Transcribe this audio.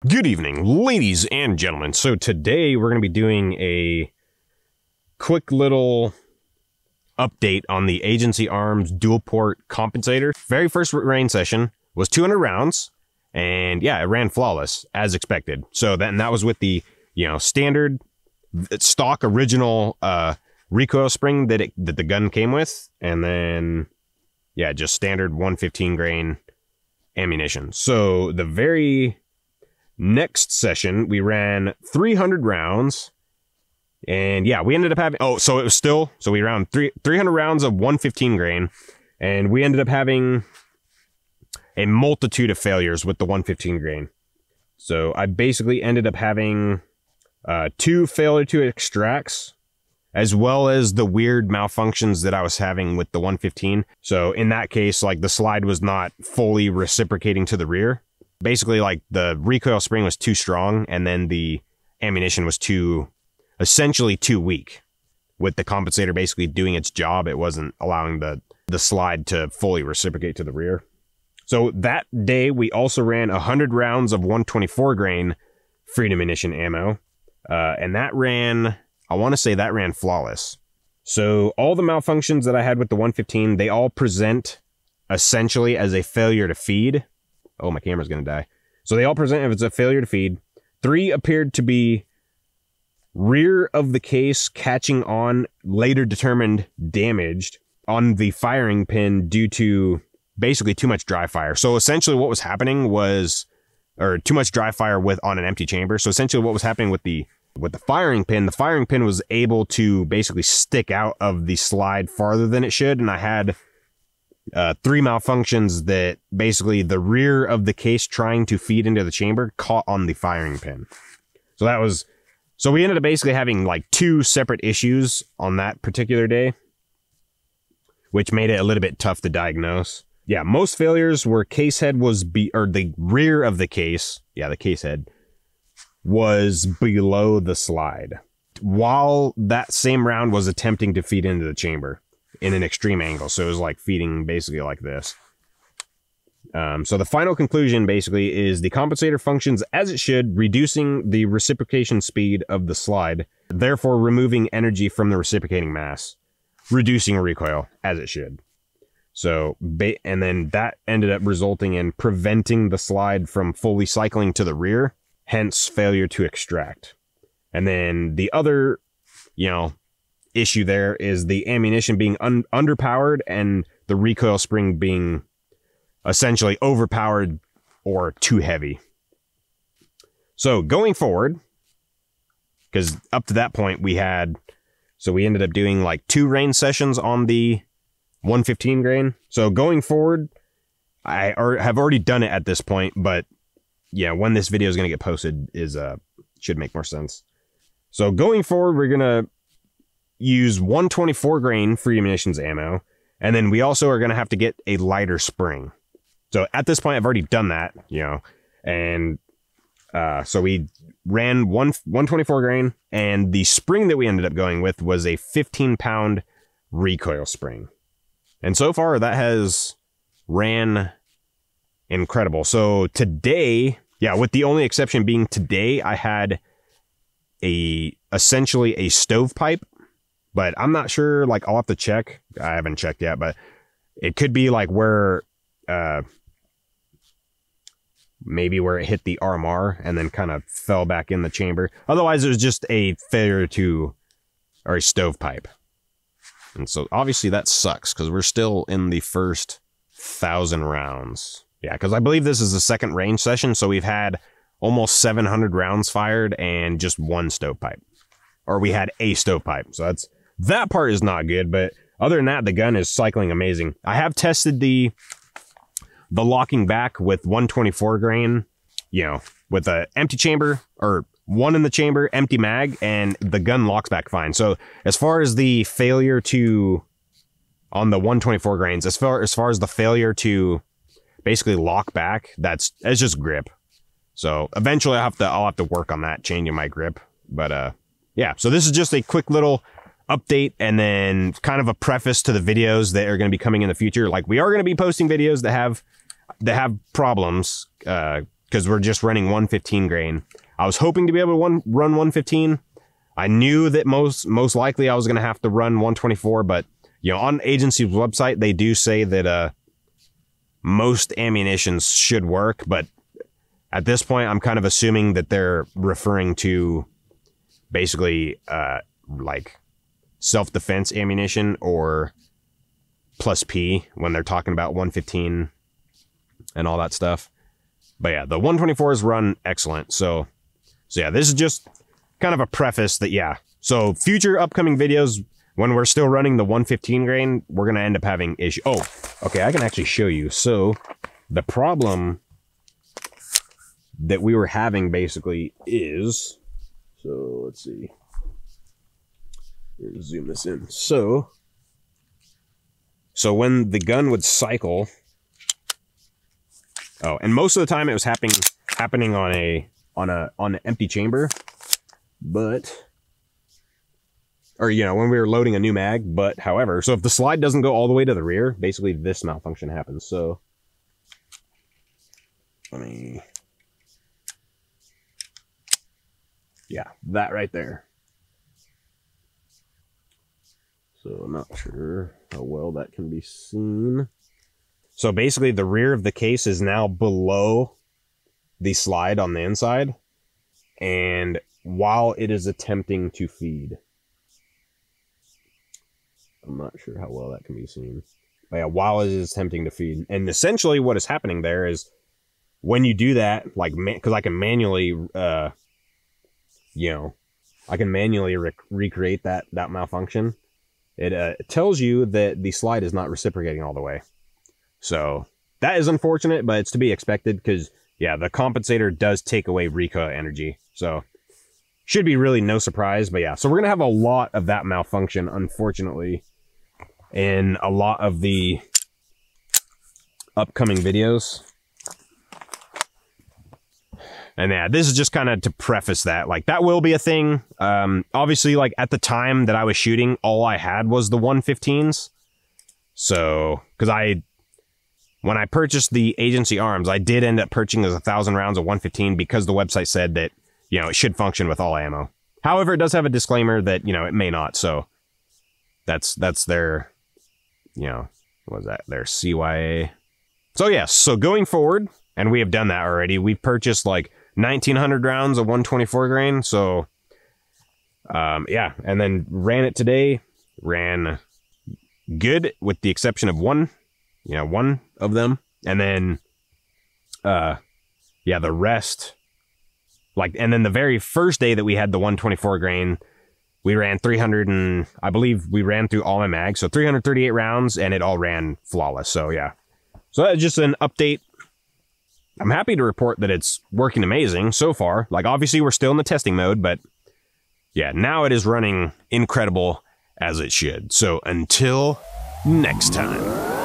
Good evening, ladies and gentlemen. So today we're going to be doing a quick little update on the Agency Arms dual port compensator. Very first rain session was 200 rounds, and yeah, it ran flawless as expected. So that was with the standard stock original recoil spring that the gun came with, and then yeah, just standard 115 grain ammunition. So the very next session, we ran 300 rounds, and yeah, we ended up having, so we ran 300 rounds of 115 grain, and we ended up having a multitude of failures with the 115 grain. So I basically ended up having 2 failure to extracts, as well as the weird malfunctions that I was having with the 115. So in that case, like, the slide was not fully reciprocating to the rear. Basically, like, the recoil spring was too strong, and then the ammunition was essentially too weak. With the compensator basically doing its job, it wasn't allowing the slide to fully reciprocate to the rear. So that day, we also ran 100 rounds of 124 grain Freedom Munition ammo, and that ran, I want to say that ran flawless. So all the malfunctions that I had with the 115, they all present essentially as a failure to feed. Oh, my camera's going to die. So they all present if it's a failure to feed. 3 appeared to be rear of the case catching on, later determined damaged on the firing pin due to basically too much dry fire. So essentially what was happening was, or too much dry fire on an empty chamber. So essentially what was happening with the firing pin was able to basically stick out of the slide farther than it should. And I had 3 malfunctions that basically the rear of the case trying to feed into the chamber caught on the firing pin. So we ended up basically having like 2 separate issues on that particular day, which made it a little bit tough to diagnose. Yeah, most failures were case head or the rear of the case. Yeah, the case head was below the slide, while that same round was attempting to feed into the chamber in an extreme angle. So it was like feeding basically like this. So the final conclusion basically is the compensator functions as it should, reducing the reciprocation speed of the slide, therefore removing energy from the reciprocating mass, reducing recoil as it should. So, and then that ended up resulting in preventing the slide from fully cycling to the rear, hence failure to extract. And then the other, issue there is the ammunition being underpowered and the recoil spring being essentially overpowered or too heavy. So going forward, because up to that point we ended up doing like 2 rain sessions on the 115 grain. So going forward, I have already done it at this point, but yeah, when this video is going to get posted should make more sense. So going forward, we're going to use 124 grain Freedom Munitions ammo, and then we also are going to have to get a lighter spring. So at this point, I've already done that, and so we ran 124 grain, and the spring that we ended up going with was a 15-pound recoil spring. And so far, that has ran incredible. So today, yeah, with the only exception being today, I had essentially a stovepipe. But I'm not sure, like, I'll have to check. I haven't checked yet, but it could be like where, maybe where it hit the RMR and then kind of fell back in the chamber. Otherwise, it was just a failure or a stovepipe. And so obviously that sucks because we're still in the first 1,000 rounds. Yeah, because I believe this is the second range session. So we've had almost 700 rounds fired and just 1 stovepipe. Or we had a stovepipe. So that part is not good, but other than that, the gun is cycling amazing. I have tested the locking back with 124 grain, with an empty chamber, or 1 in the chamber, empty mag, and the gun locks back fine. So as far as the failure on the 124 grains, as far as the failure to basically lock back, it's just grip. So eventually I'll have to work on that, changing my grip. But yeah, so this is just a quick little update and then kind of a preface to the videos that are going to be coming in the future. Like, we are going to be posting videos that have problems because we're just running 115 grain. I was hoping to be able to run 115. I knew that most likely I was going to have to run 124, but you know, on agency's website, they do say that most ammunitions should work, but at this point, I'm kind of assuming that they're referring to basically like self-defense ammunition or plus P when they're talking about 115 and all that stuff. But yeah, the 124s run excellent. So yeah, this is just kind of a preface that, yeah. So future upcoming videos, when we're still running the 115 grain, we're going to end up having issue. Oh, okay, I can actually show you. So the problem that we were having basically is, so let's see. Let's zoom this in. So when the gun would cycle, oh, and most of the time it was happening on an empty chamber, but, or you know, when we were loading a new mag. But however, so if the slide doesn't go all the way to the rear, basically this malfunction happens. So let me, yeah, that right there. So I'm not sure how well that can be seen. So basically the rear of the case is now below the slide on the inside, and while it is attempting to feed, I'm not sure how well that can be seen. But yeah, while it is attempting to feed. And essentially what is happening there is when you do that, like, because I can manually, you know, I can manually recreate that malfunction. It tells you that the slide is not reciprocating all the way. So that is unfortunate, but it's to be expected because, yeah, the compensator does take away recoil energy. So should be really no surprise. But yeah, so we're going to have a lot of that malfunction, unfortunately, in a lot of the upcoming videos. And yeah, this is just kind of to preface that, like, that will be a thing. Obviously, like, at the time that I was shooting, all I had was the 115s. So, because when I purchased the agency arms, I did end up purchasing 1,000 rounds of 115 because the website said that, you know, it should function with all ammo. However, it does have a disclaimer that, you know, it may not. So that's their, you know, what was that? Their CYA. So yes, so going forward, and we have done that already, we've purchased like 1,900 rounds of 124 grain. So, yeah, and then ran it today, ran good with the exception of one of them. And then, yeah, the rest, like, and then the very first day that we had the 124 grain, we ran 300 and I believe we ran through all my mags. So 338 rounds and it all ran flawless. So yeah, so that's just an update. I'm happy to report that it's working amazing so far. Like, obviously we're still in the testing mode, but yeah, now it is running incredible as it should. So until next time.